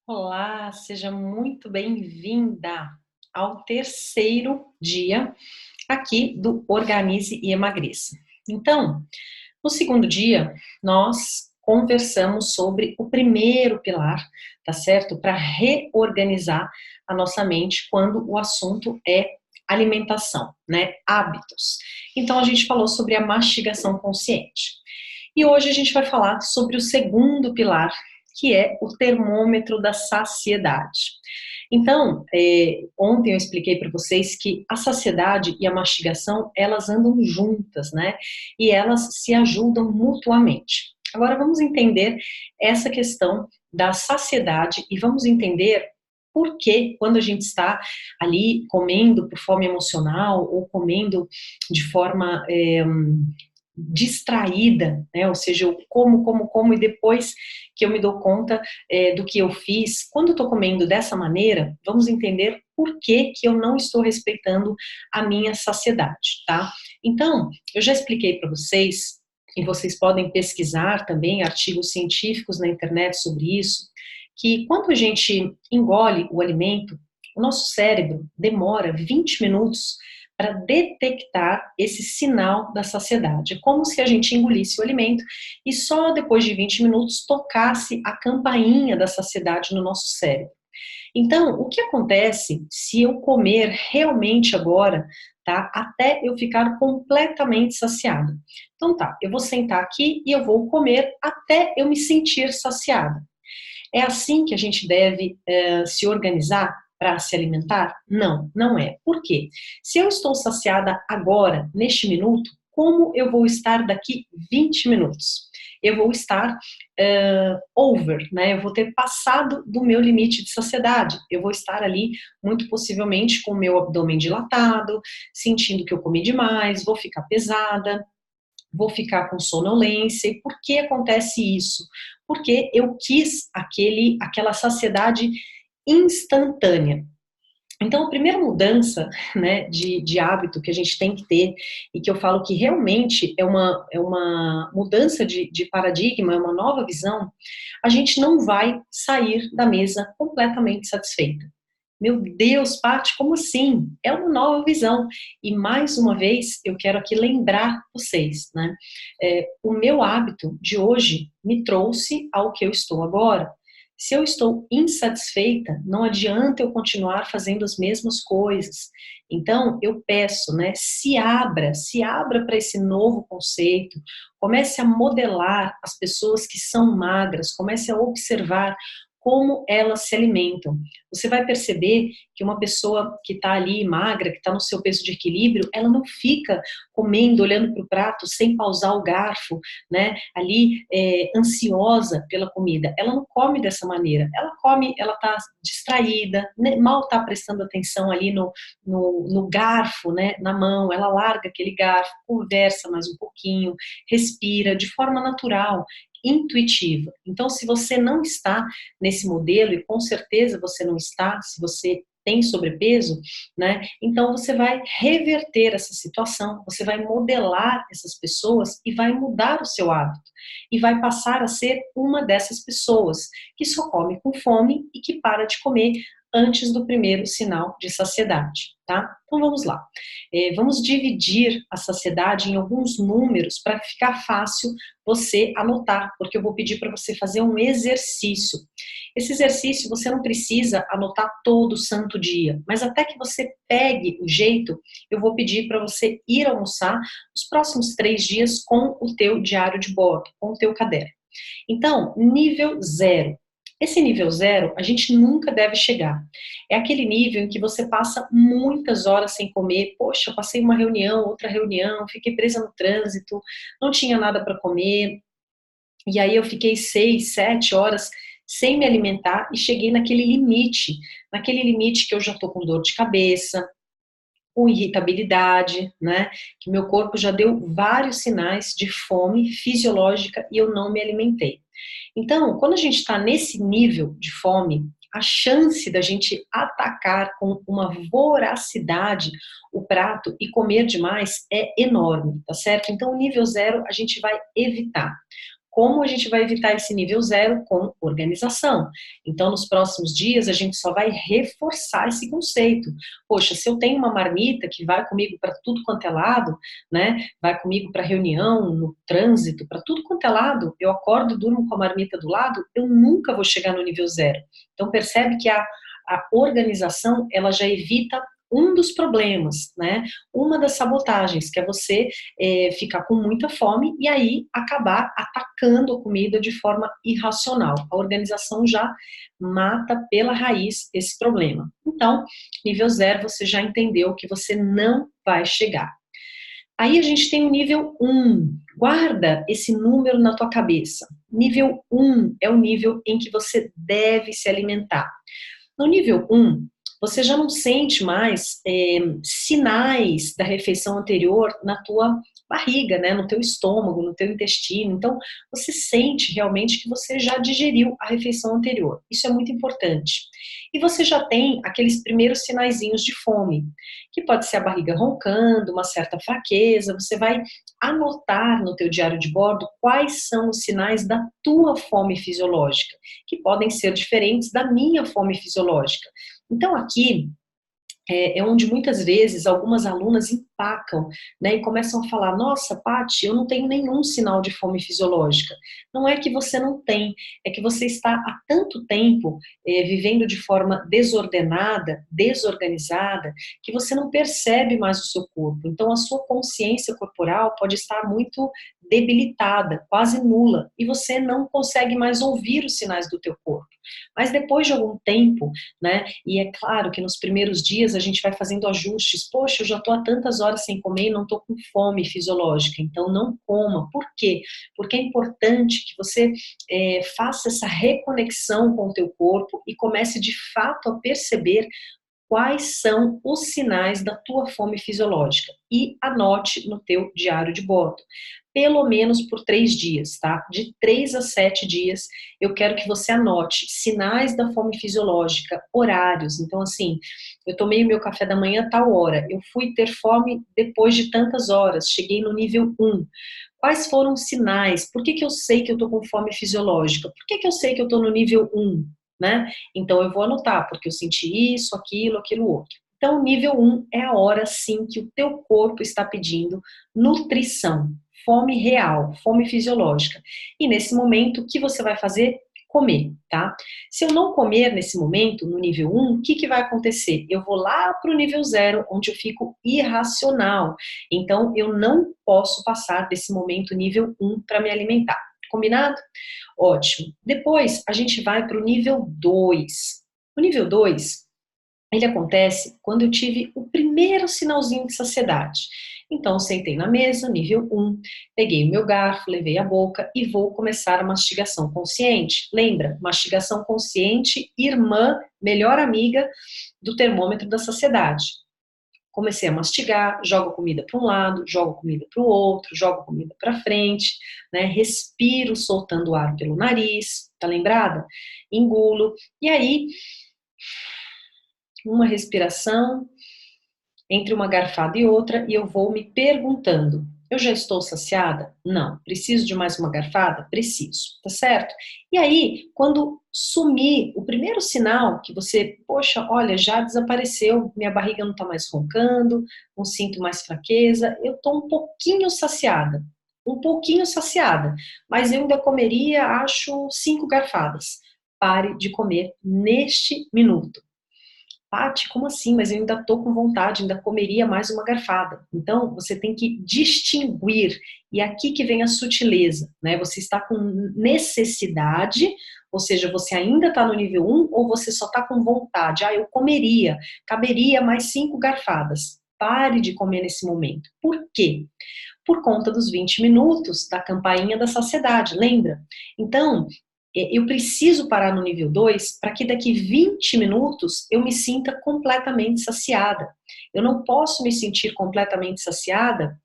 Olá, seja muito bem-vinda ao terceiro dia aqui do Organize e Emagreça. Então, no segundo dia, nós conversamos sobre o primeiro pilar, tá certo? Para reorganizar a nossa mente quando o assunto é alimentação, né? Hábitos. Então, a gente falou sobre a mastigação consciente. E hoje a gente vai falar sobre o segundo pilar, que é o termômetro da saciedade. Então, ontem eu expliquei para vocês que a saciedade e a mastigação, elas andam juntas, né? E elas se ajudam mutuamente. Agora vamos entender essa questão da saciedade e vamos entender por que, quando a gente está ali comendo por fome emocional ou comendo de forma distraída, né? Ou seja, eu como, e depois que eu me dou conta do que eu fiz, quando eu estou comendo dessa maneira, vamos entender por que que eu não estou respeitando a minha saciedade, tá? Então, eu já expliquei para vocês, e vocês podem pesquisar também artigos científicos na internet sobre isso, que quando a gente engole o alimento, o nosso cérebro demora 20 minutos para detectar esse sinal da saciedade. É como se a gente engolisse o alimento e só depois de 20 minutos tocasse a campainha da saciedade no nosso cérebro. Então, o que acontece se eu comer realmente agora, tá? Até eu ficar completamente saciada. Então tá, eu vou sentar aqui e eu vou comer até eu me sentir saciada. É assim que a gente deve se organizar para se alimentar? Não, não é. Por quê? Se eu estou saciada agora, neste minuto, como eu vou estar daqui 20 minutos? Eu vou estar over, né? Eu vou ter passado do meu limite de saciedade. Eu vou estar ali, muito possivelmente, com o meu abdômen dilatado, sentindo que eu comi demais, vou ficar pesada, vou ficar com sonolência. E por que acontece isso? Porque eu quis aquela saciedade instantânea. Então, a primeira mudança, né, de hábito que a gente tem que ter, e que eu falo que realmente é uma mudança de paradigma, é uma nova visão, a gente não vai sair da mesa completamente satisfeita. Meu Deus, Paty, como assim? É uma nova visão. E mais uma vez, eu quero aqui lembrar vocês, né? O meu hábito de hoje me trouxe ao que eu estou agora. Se eu estou insatisfeita, não adianta eu continuar fazendo as mesmas coisas. Então, eu peço, né? Se abra para esse novo conceito, comece a modelar as pessoas que são magras, comece a observar como elas se alimentam. Você vai perceber que uma pessoa que está ali magra, que está no seu peso de equilíbrio, ela não fica comendo, olhando para o prato, sem pausar o garfo, né, ali ansiosa pela comida. Ela não come dessa maneira. Ela come, ela está distraída, né, mal está prestando atenção ali no garfo, né, na mão. Ela larga aquele garfo, conversa mais um pouquinho, respira de forma natural, intuitiva. Então, se você não está nesse modelo, e com certeza você não está, se você tem sobrepeso, né? Então você vai reverter essa situação, você vai modelar essas pessoas e vai mudar o seu hábito. E vai passar a ser uma dessas pessoas que só come com fome e que para de comer antes do primeiro sinal de saciedade, tá? Então vamos lá. Vamos dividir a saciedade em alguns números para ficar fácil você anotar, porque eu vou pedir para você fazer um exercício. Esse exercício você não precisa anotar todo santo dia, mas até que você pegue o jeito, eu vou pedir para você ir almoçar os próximos 3 dias com o teu diário de bordo, com o teu caderno. Então, nível 0. Esse nível 0, a gente nunca deve chegar. É aquele nível em que você passa muitas horas sem comer. Poxa, eu passei uma reunião, outra reunião, fiquei presa no trânsito, não tinha nada para comer, e aí eu fiquei 6, 7 horas sem me alimentar e cheguei naquele limite que eu já estou com dor de cabeça, com irritabilidade, né? Que meu corpo já deu vários sinais de fome fisiológica e eu não me alimentei. Então, quando a gente está nesse nível de fome, a chance da gente atacar com uma voracidade o prato e comer demais é enorme, tá certo? Então, o nível 0 a gente vai evitar. Como a gente vai evitar esse nível 0? Com organização. Então, nos próximos dias, a gente só vai reforçar esse conceito. Poxa, se eu tenho uma marmita que vai comigo para tudo quanto é lado, né, vai comigo para reunião, no trânsito, para tudo quanto é lado, eu acordo e durmo com a marmita do lado, eu nunca vou chegar no nível 0. Então, percebe que a organização, ela já evita um dos problemas, né? Uma das sabotagens, que é você ficar com muita fome e aí acabar atacando a comida de forma irracional. A organização já mata pela raiz esse problema. Então, nível 0, você já entendeu que você não vai chegar. Aí a gente tem o nível 1. Guarda esse número na tua cabeça. Nível 1 é o nível em que você deve se alimentar. No nível 1, você já não sente mais sinais da refeição anterior na tua barriga, né, no teu estômago, no teu intestino. Então, você sente realmente que você já digeriu a refeição anterior. Isso é muito importante. E você já tem aqueles primeiros sinaizinhos de fome, que pode ser a barriga roncando, uma certa fraqueza. Você vai anotar no teu diário de bordo quais são os sinais da tua fome fisiológica, que podem ser diferentes da minha fome fisiológica. Então, aqui é onde muitas vezes algumas alunas empacam, né, e começam a falar, nossa, Paty, eu não tenho nenhum sinal de fome fisiológica. Não é que você não tem, é que você está há tanto tempo vivendo de forma desordenada, desorganizada, que você não percebe mais o seu corpo. Então, a sua consciência corporal pode estar muito debilitada, quase nula, e você não consegue mais ouvir os sinais do teu corpo. Mas depois de algum tempo, né, e é claro que nos primeiros dias a gente vai fazendo ajustes. Poxa, eu já estou há tantas horas sem comer e não estou com fome fisiológica, então não coma. Por quê? Porque é importante que você faça essa reconexão com o teu corpo e comece de fato a perceber quais são os sinais da tua fome fisiológica e anote no teu diário de bordo. Pelo menos por 3 dias, tá? De 3 a 7 dias, eu quero que você anote sinais da fome fisiológica, horários. Então, assim, eu tomei o meu café da manhã a tal hora, eu fui ter fome depois de tantas horas, cheguei no nível 1. Quais foram os sinais? Por que eu sei que eu tô com fome fisiológica? Por que eu sei que eu tô no nível 1? Né? Então, eu vou anotar, porque eu senti isso, aquilo outro. Então, o nível 1 é a hora, sim, que o teu corpo está pedindo nutrição, fome real, fome fisiológica. E nesse momento, o que você vai fazer? Comer, tá? Se eu não comer nesse momento, no nível 1, o que vai acontecer? Eu vou lá para o nível 0, onde eu fico irracional. Então, eu não posso passar desse momento nível 1 para me alimentar. Combinado? Ótimo. Depois, a gente vai para o nível 2. O nível 2, ele acontece quando eu tive o primeiro sinalzinho de saciedade. Então, eu sentei na mesa, nível 1, peguei o meu garfo, levei a boca e vou começar a mastigação consciente. Lembra? Mastigação consciente, irmã, melhor amiga do termômetro da saciedade. Comecei a mastigar, jogo comida para um lado, jogo comida para o outro, jogo comida para frente, né? Respiro soltando o ar pelo nariz, tá lembrada? Engulo, e aí, uma respiração entre uma garfada e outra, e eu vou me perguntando, eu já estou saciada? Não. Preciso de mais uma garfada? Preciso, tá certo? E aí, quando sumir o primeiro sinal que você, poxa, olha, já desapareceu, minha barriga não tá mais roncando, não sinto mais fraqueza, eu tô um pouquinho saciada, mas eu ainda comeria, acho, 5 garfadas. Pare de comer neste minuto. Paty, como assim? Mas eu ainda estou com vontade, ainda comeria mais uma garfada. Então, você tem que distinguir, e aqui que vem a sutileza, né? Você está com necessidade, ou seja, você ainda está no nível 1, ou você só está com vontade. Ah, eu comeria, caberia mais 5 garfadas. Pare de comer nesse momento. Por quê? Por conta dos 20 minutos da campainha da saciedade, lembra? Então, eu preciso parar no nível 2 para que daqui 20 minutos eu me sinta completamente saciada. Eu não posso me sentir completamente saciada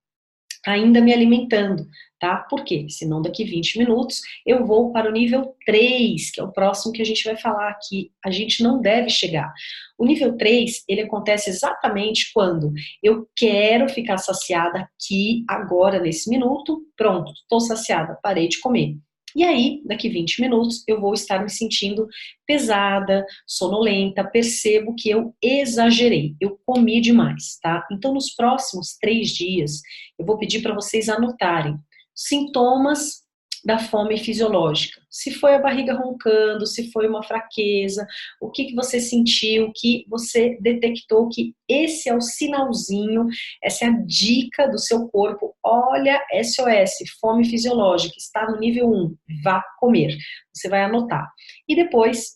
ainda me alimentando, tá? Por quê? Senão daqui 20 minutos eu vou para o nível 3, que é o próximo que a gente vai falar aqui. A gente não deve chegar. O nível 3, ele acontece exatamente quando eu quero ficar saciada aqui, agora, nesse minuto, pronto, estou saciada, parei de comer. E aí, daqui 20 minutos, eu vou estar me sentindo pesada, sonolenta, percebo que eu exagerei, eu comi demais, tá? Então, nos próximos 3 dias, eu vou pedir para vocês anotarem sintomas da fome fisiológica. Se foi a barriga roncando, se foi uma fraqueza, o que que você sentiu, que você detectou que esse é o sinalzinho, essa é a dica do seu corpo. Olha, SOS, fome fisiológica, está no nível 1, vá comer. Você vai anotar. E depois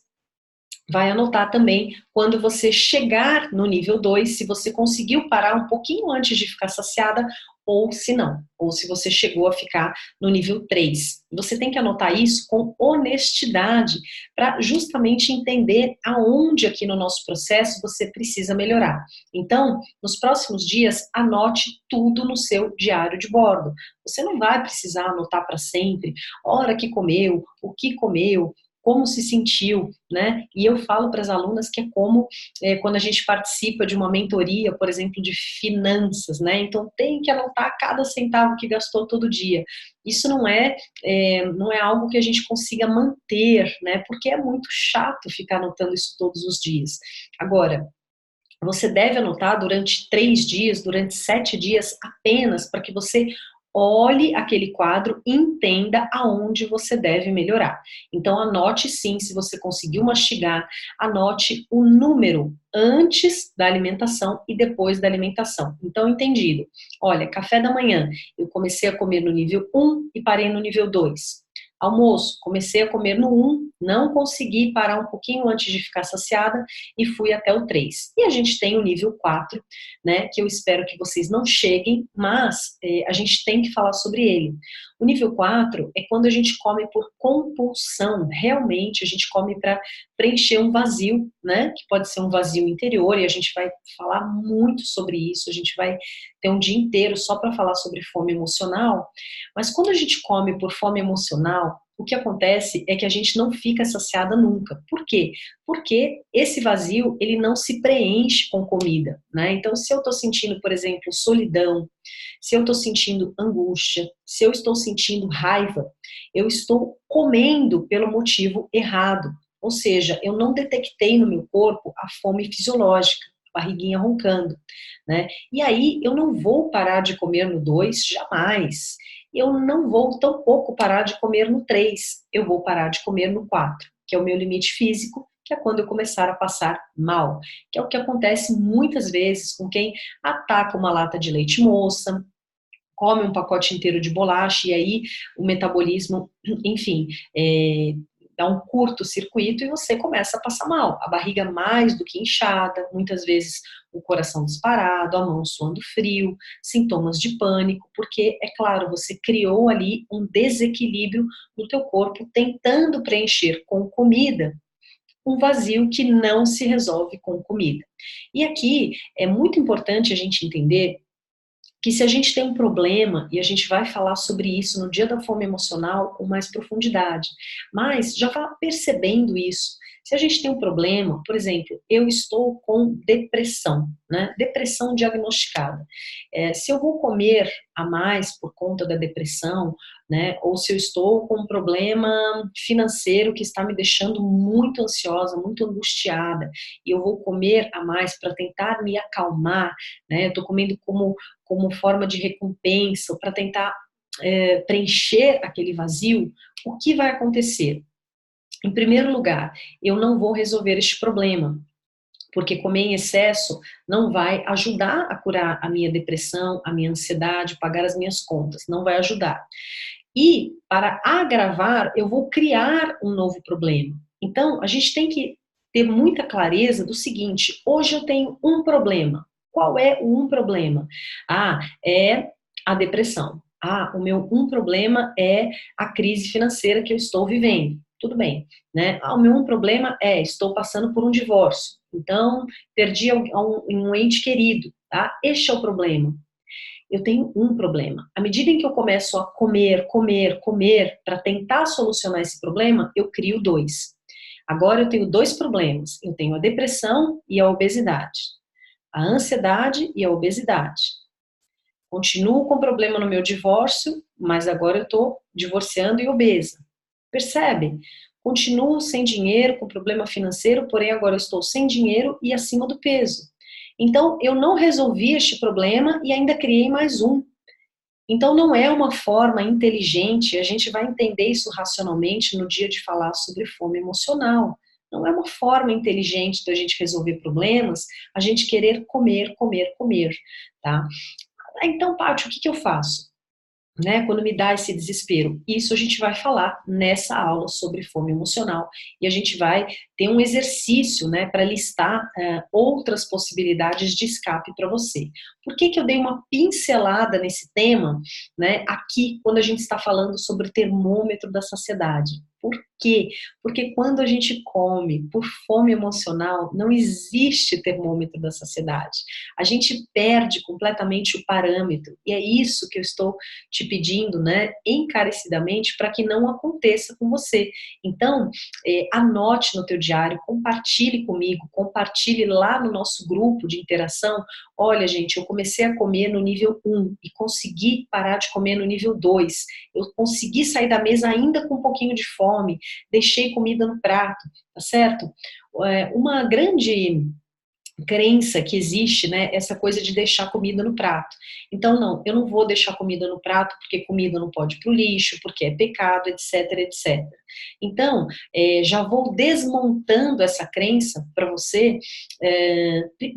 vai anotar também quando você chegar no nível 2, se você conseguiu parar um pouquinho antes de ficar saciada, ou se não, ou se você chegou a ficar no nível 3. Você tem que anotar isso com honestidade, para justamente entender aonde aqui no nosso processo você precisa melhorar. Então, nos próximos dias, anote tudo no seu diário de bordo. Você não vai precisar anotar para sempre, hora que comeu, o que comeu, como se sentiu, né? E eu falo para as alunas que é como quando a gente participa de uma mentoria, por exemplo, de finanças, né? Então tem que anotar cada centavo que gastou todo dia. Isso não é algo que a gente consiga manter, né? Porque é muito chato ficar anotando isso todos os dias. Agora, você deve anotar durante 3 dias, durante 7 dias, apenas para que você olhe aquele quadro e entenda aonde você deve melhorar. Então, anote sim, se você conseguiu mastigar, anote o número antes da alimentação e depois da alimentação. Então, entendido. Olha, café da manhã, eu comecei a comer no nível 1 e parei no nível 2. Almoço, comecei a comer no 1, não consegui parar um pouquinho antes de ficar saciada e fui até o 3. E a gente tem o nível 4, né, que eu espero que vocês não cheguem, mas a gente tem que falar sobre ele. O nível 4 é quando a gente come por compulsão, realmente a gente come para preencher um vazio, né, que pode ser um vazio interior, e a gente vai falar muito sobre isso, a gente vai ter um dia inteiro só para falar sobre fome emocional, mas quando a gente come por fome emocional, o que acontece é que a gente não fica saciada nunca. Por quê? Porque esse vazio, ele não se preenche com comida, né? Então, se eu tô sentindo, por exemplo, solidão, se eu tô sentindo angústia, se eu estou sentindo raiva, eu estou comendo pelo motivo errado. Ou seja, eu não detectei no meu corpo a fome fisiológica, a barriguinha roncando, né? E aí, eu não vou parar de comer no 2, jamais. Eu não vou tampouco parar de comer no 3, eu vou parar de comer no 4, que é o meu limite físico, que é quando eu começar a passar mal, que é o que acontece muitas vezes com quem ataca uma lata de leite moça, come um pacote inteiro de bolacha, e aí o metabolismo, enfim, dá um curto-circuito e você começa a passar mal. A barriga mais do que inchada, muitas vezes o coração disparado, a mão suando frio, sintomas de pânico, porque, é claro, você criou ali um desequilíbrio no teu corpo, tentando preencher com comida um vazio que não se resolve com comida. E aqui é muito importante a gente entender que se a gente tem um problema, e a gente vai falar sobre isso no dia da fome emocional com mais profundidade, mas já vá percebendo isso. Se a gente tem um problema, por exemplo, eu estou com depressão, né? Depressão diagnosticada. Se eu vou comer a mais por conta da depressão, né? Ou se eu estou com um problema financeiro que está me deixando muito ansiosa, muito angustiada, e eu vou comer a mais para tentar me acalmar, né? Eu estou comendo como forma de recompensa, para tentar preencher aquele vazio, o que vai acontecer? Em primeiro lugar, eu não vou resolver este problema, porque comer em excesso não vai ajudar a curar a minha depressão, a minha ansiedade, pagar as minhas contas, não vai ajudar. E, para agravar, eu vou criar um novo problema. Então, a gente tem que ter muita clareza do seguinte: hoje eu tenho um problema. Qual é o um problema? É a depressão. O meu um problema é a crise financeira que eu estou vivendo. Tudo bem, né? O meu um problema é, estou passando por um divórcio. Então, perdi um ente querido, tá? Este é o problema. Eu tenho um problema. À medida em que eu começo a comer, comer, comer, para tentar solucionar esse problema, eu crio dois. Agora eu tenho dois problemas. Eu tenho a depressão e a obesidade. A ansiedade e a obesidade. Continuo com problema no meu divórcio, mas agora eu estou divorciando e obesa. Percebe? Continuo sem dinheiro, com problema financeiro, porém agora eu estou sem dinheiro e acima do peso. Então, eu não resolvi este problema e ainda criei mais um. Então, não é uma forma inteligente, a gente vai entender isso racionalmente no dia de falar sobre fome emocional. Não é uma forma inteligente da gente resolver problemas, a gente querer comer, comer, comer, tá? Então, Paty, o que eu faço? Né, quando me dá esse desespero. Isso a gente vai falar nessa aula sobre fome emocional e a gente vai ter um exercício, né, para listar outras possibilidades de escape para você. Por que eu dei uma pincelada nesse tema, né, aqui quando a gente está falando sobre o termômetro da saciedade? Por quê? Porque quando a gente come por fome emocional, não existe termômetro da saciedade. A gente perde completamente o parâmetro e é isso que eu estou te pedindo, né, encarecidamente, para que não aconteça com você. Então, anote no teu diário, compartilhe comigo, compartilhe lá no nosso grupo de interação. Olha, gente, eu comecei a comer no nível 1 e consegui parar de comer no nível 2. Eu consegui sair da mesa ainda com um pouquinho de fome, deixei comida no prato, tá certo? Uma grande crença que existe, né, essa coisa de deixar comida no prato. Então, não, eu não vou deixar comida no prato porque comida não pode ir para o lixo, porque é pecado, etc, etc. Então, já vou desmontando essa crença para você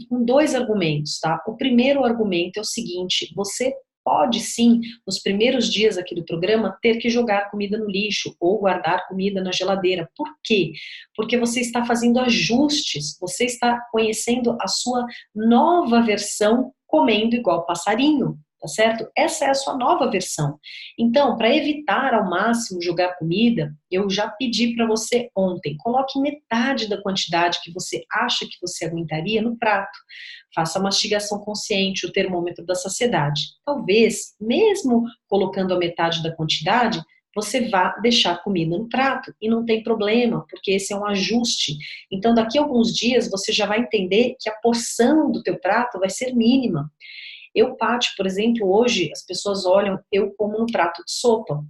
com dois argumentos, tá? O primeiro argumento é o seguinte: você pode sim, nos primeiros dias aqui do programa, ter que jogar comida no lixo ou guardar comida na geladeira. Por quê? Porque você está fazendo ajustes, você está conhecendo a sua nova versão comendo igual passarinho, tá certo? Essa é a sua nova versão. Então, para evitar ao máximo jogar comida, eu já pedi para você ontem, coloque metade da quantidade que você acha que você aguentaria no prato. Faça mastigação consciente, o termômetro da saciedade. Talvez, mesmo colocando a metade da quantidade, você vá deixar comida no prato e não tem problema, porque esse é um ajuste. Então, daqui a alguns dias, você já vai entender que a porção do teu prato vai ser mínima. Eu, Paty, por exemplo, hoje as pessoas olham, eu como no prato de sopa.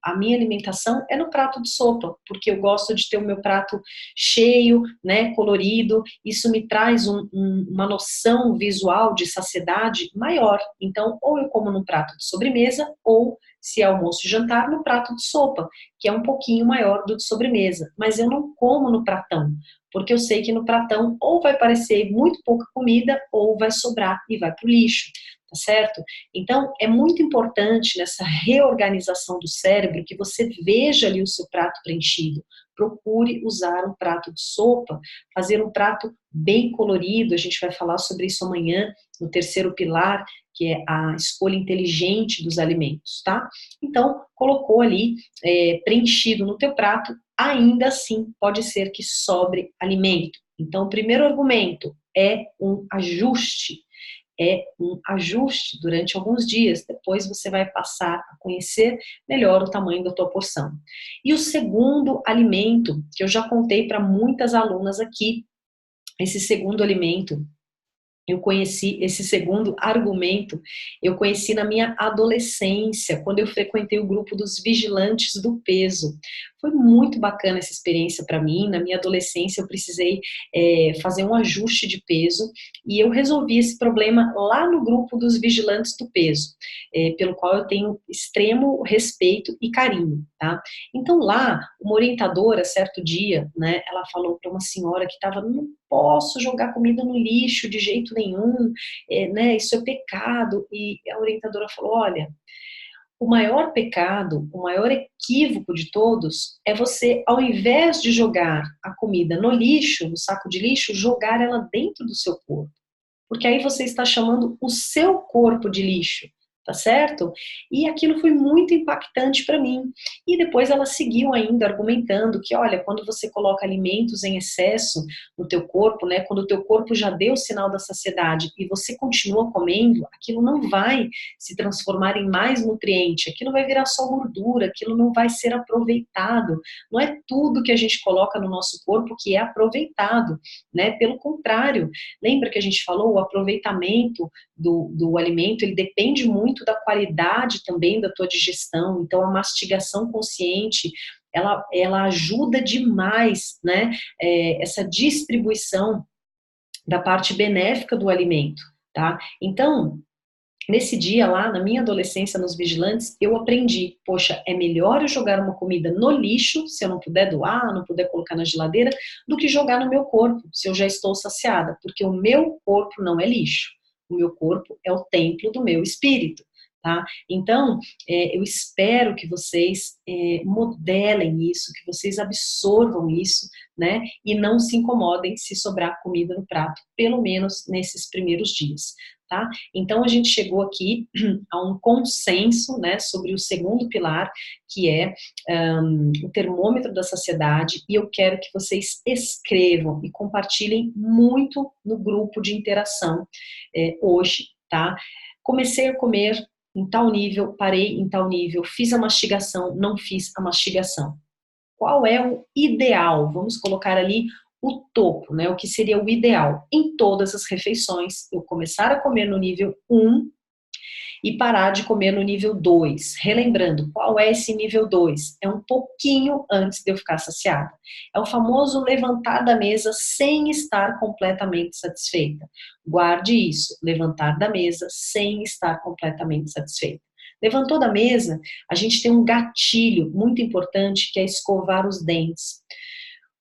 A minha alimentação é no prato de sopa, porque eu gosto de ter o meu prato cheio, né, colorido. Isso me traz uma noção visual de saciedade maior. Então, ou eu como no prato de sobremesa, ou, se é almoço e jantar, no prato de sopa, que é um pouquinho maior do de sobremesa. Mas eu não como no pratão, porque eu sei que no pratão ou vai parecer muito pouca comida, ou vai sobrar e vai para o lixo. Tá certo? Então, é muito importante nessa reorganização do cérebro que você veja ali o seu prato preenchido. Procure usar um prato de sopa, fazer um prato bem colorido. A gente vai falar sobre isso amanhã, no terceiro pilar, que é a escolha inteligente dos alimentos, tá? Então, colocou ali preenchido no teu prato, ainda assim pode ser que sobre alimento. Então, o primeiro argumento é um ajuste. É um ajuste durante alguns dias, depois você vai passar a conhecer melhor o tamanho da tua porção. E o segundo alimento, que eu já contei para muitas alunas aqui, esse segundo alimento, eu conheci esse segundo argumento, eu conheci na minha adolescência, quando eu frequentei o grupo dos vigilantes do peso. Foi muito bacana essa experiência para mim. Na minha adolescência eu precisei fazer um ajuste de peso e eu resolvi esse problema lá no grupo dos vigilantes do peso, pelo qual eu tenho extremo respeito e carinho, tá? Então lá, uma orientadora, certo dia, né, ela falou para uma senhora que estava: não posso jogar comida no lixo de jeito nenhum, né, isso é pecado. E a orientadora falou: olha, o maior pecado, o maior equívoco de todos é você, ao invés de jogar a comida no lixo, no saco de lixo, jogar ela dentro do seu corpo. Porque aí você está chamando o seu corpo de lixo, tá certo? E aquilo foi muito impactante para mim. E depois ela seguiu ainda argumentando que, olha, quando você coloca alimentos em excesso no teu corpo, né, quando o teu corpo já deu o sinal da saciedade e você continua comendo, aquilo não vai se transformar em mais nutriente, aquilo vai virar só gordura, aquilo não vai ser aproveitado. Não é tudo que a gente coloca no nosso corpo que é aproveitado, né? Pelo contrário, lembra que a gente falou, o aproveitamento do alimento, ele depende muito da qualidade também da tua digestão. Então, a mastigação consciente, ela ajuda demais, né, essa distribuição da parte benéfica do alimento, tá? Então, nesse dia lá, na minha adolescência, nos vigilantes, eu aprendi, poxa, é melhor eu jogar uma comida no lixo, se eu não puder doar, não puder colocar na geladeira, do que jogar no meu corpo, se eu já estou saciada, porque o meu corpo não é lixo, o meu corpo é o templo do meu espírito, tá? Então, eu espero que vocês modelem isso, que vocês absorvam isso, né, e não se incomodem se sobrar comida no prato, pelo menos nesses primeiros dias, tá? Então, a gente chegou aqui a um consenso, né, sobre o segundo pilar, que é o termômetro da saciedade, e eu quero que vocês escrevam e compartilhem muito no grupo de interação hoje, tá? Comecei a comer em tal nível, parei em tal nível, fiz a mastigação, não fiz a mastigação. Qual é o ideal? Vamos colocar ali o topo, né? O que seria o ideal? Em todas as refeições, eu começar a comer no nível 1 e parar de comer no nível 2. Relembrando, qual é esse nível 2? É um pouquinho antes de eu ficar saciada. É o famoso levantar da mesa sem estar completamente satisfeita. Guarde isso, levantar da mesa sem estar completamente satisfeita. Levantou da mesa, a gente tem um gatilho muito importante que é escovar os dentes.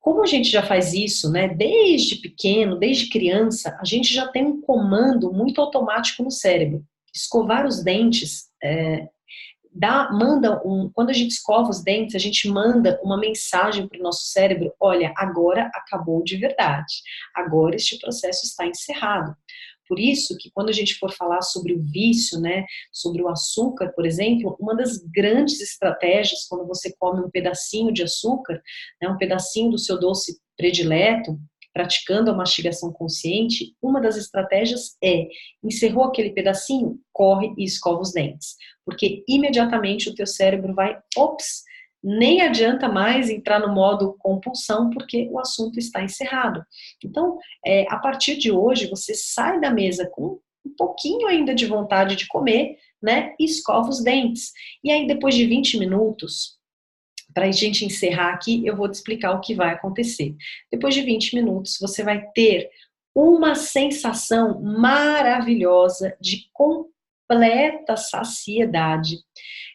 Como a gente já faz isso, né, desde pequeno, desde criança, a gente já tem um comando muito automático no cérebro. Escovar os dentes, quando a gente escova os dentes, a gente manda uma mensagem para o nosso cérebro, olha, agora acabou de verdade, agora este processo está encerrado. Por isso que quando a gente for falar sobre o vício, né, sobre o açúcar, por exemplo, uma das grandes estratégias quando você come um pedacinho de açúcar, né, um pedacinho do seu doce predileto, praticando a mastigação consciente, uma das estratégias encerrou aquele pedacinho, corre e escova os dentes, porque imediatamente o teu cérebro vai, ops, nem adianta mais entrar no modo compulsão, porque o assunto está encerrado. Então, a partir de hoje, você sai da mesa com um pouquinho ainda de vontade de comer, né, e escova os dentes. E aí, depois de 20 minutos, para a gente encerrar aqui, eu vou te explicar o que vai acontecer. Depois de 20 minutos, você vai ter uma sensação maravilhosa de completa saciedade,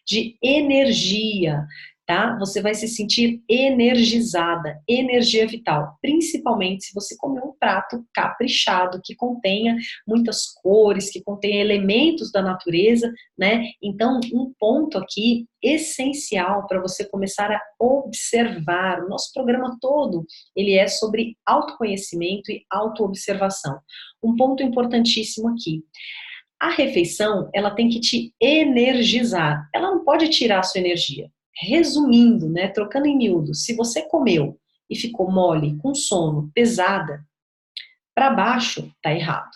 de energia, tá? Você vai se sentir energizada, energia vital, principalmente se você comer um prato caprichado, que contenha muitas cores, que contenha elementos da natureza, né? Então, um ponto aqui essencial para você começar a observar, o nosso programa todo, ele é sobre autoconhecimento e autoobservação. Um ponto importantíssimo aqui. A refeição, ela tem que te energizar, ela não pode tirar a sua energia. Resumindo, né, trocando em miúdos, se você comeu e ficou mole, com sono, pesada, para baixo, tá errado.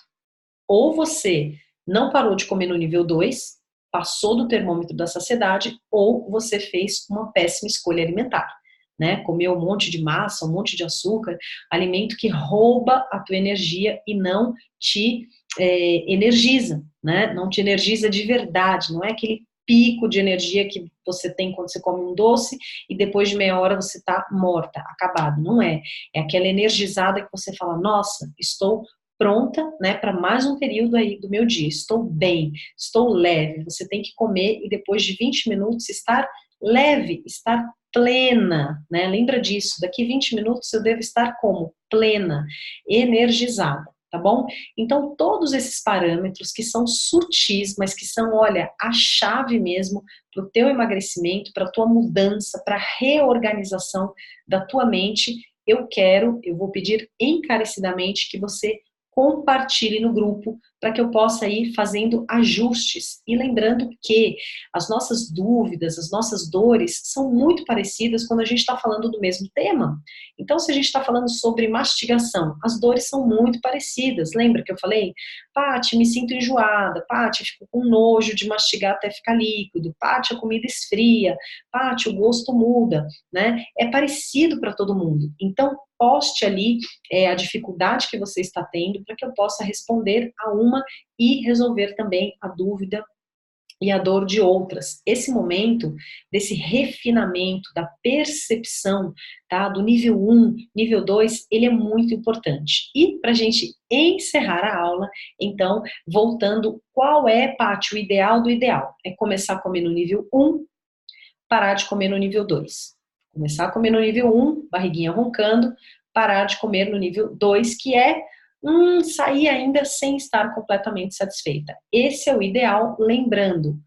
Ou você não parou de comer no nível 2, passou do termômetro da saciedade, ou você fez uma péssima escolha alimentar, né? Comeu um monte de massa, um monte de açúcar, alimento que rouba a tua energia e não te energiza, né? Não te energiza de verdade, não é aquele pico de energia que você tem quando você come um doce e depois de meia hora você tá morta, acabado, não é. É aquela energizada que você fala, nossa, estou pronta, né, para mais um período aí do meu dia, estou bem, estou leve, você tem que comer e depois de 20 minutos estar leve, estar plena, né, lembra disso, daqui 20 minutos eu devo estar como? Plena, energizada, tá bom? Então, todos esses parâmetros que são sutis, mas que são, olha, a chave mesmo para o teu emagrecimento, para a tua mudança, para a reorganização da tua mente, eu vou pedir encarecidamente que você compartilhe no grupo para que eu possa ir fazendo ajustes. E lembrando que as nossas dúvidas, as nossas dores são muito parecidas quando a gente está falando do mesmo tema. Então, se a gente está falando sobre mastigação, as dores são muito parecidas. Lembra que eu falei? Paty, me sinto enjoada. Paty, fico com nojo de mastigar até ficar líquido. Paty, a comida esfria. Paty, o gosto muda, né? É parecido para todo mundo. Então, poste ali a dificuldade que você está tendo para que eu possa responder a uma e resolver também a dúvida e a dor de outras. Esse momento desse refinamento, da percepção, tá, do nível 1, nível 2, ele é muito importante. E para a gente encerrar a aula, então, voltando, qual é, Paty, o ideal do ideal? É começar a comer no nível 1, parar de comer no nível 2. Começar a comer no nível 1, barriguinha roncando, parar de comer no nível 2, que é sair ainda sem estar completamente satisfeita. Esse é o ideal, lembrando,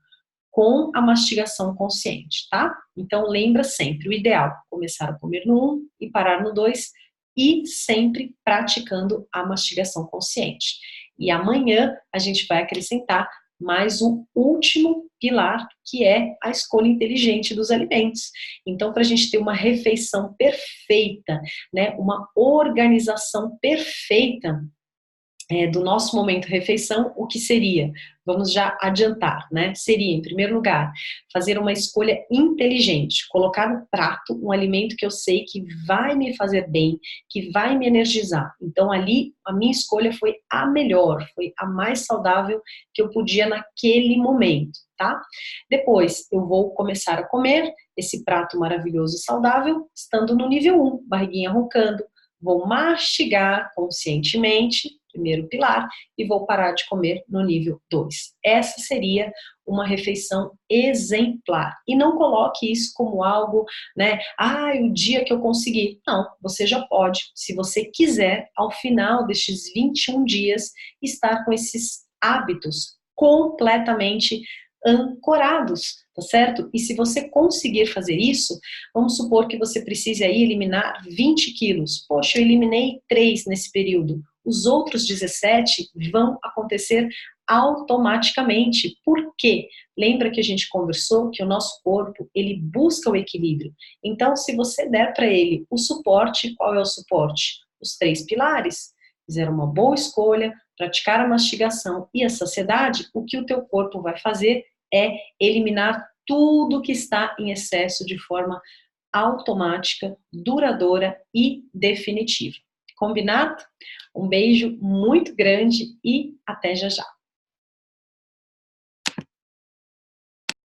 com a mastigação consciente, tá? Então lembra sempre, o ideal, começar a comer no 1 e parar no 2, e sempre praticando a mastigação consciente. E amanhã a gente vai acrescentar mais um último pilar, que é a escolha inteligente dos alimentos. Então, para a gente ter uma refeição perfeita, né, uma organização perfeita do nosso momento refeição, o que seria? Vamos já adiantar, né? Seria, em primeiro lugar, fazer uma escolha inteligente, colocar no prato um alimento que eu sei que vai me fazer bem, que vai me energizar. Então, ali, a minha escolha foi a melhor, foi a mais saudável que eu podia naquele momento, tá? Depois, eu vou começar a comer esse prato maravilhoso e saudável, estando no nível 1, barriguinha roncando, vou mastigar conscientemente, primeiro pilar, e vou parar de comer no nível 2. Essa seria uma refeição exemplar. E não coloque isso como algo, né, o dia que eu conseguir. Não, você já pode, se você quiser, ao final destes 21 dias, estar com esses hábitos completamente ancorados, tá certo? E se você conseguir fazer isso, vamos supor que você precise aí eliminar 20 quilos. Poxa, eu eliminei 3 nesse período. Os outros 17 vão acontecer automaticamente. Por quê? Lembra que a gente conversou que o nosso corpo, ele busca o equilíbrio. Então, se você der para ele o suporte, qual é o suporte? Os 3 pilares. Fizer uma boa escolha, praticar a mastigação e a saciedade, o que o teu corpo vai fazer é eliminar tudo que está em excesso de forma automática, duradoura e definitiva. Combinado? Um beijo muito grande e até já já.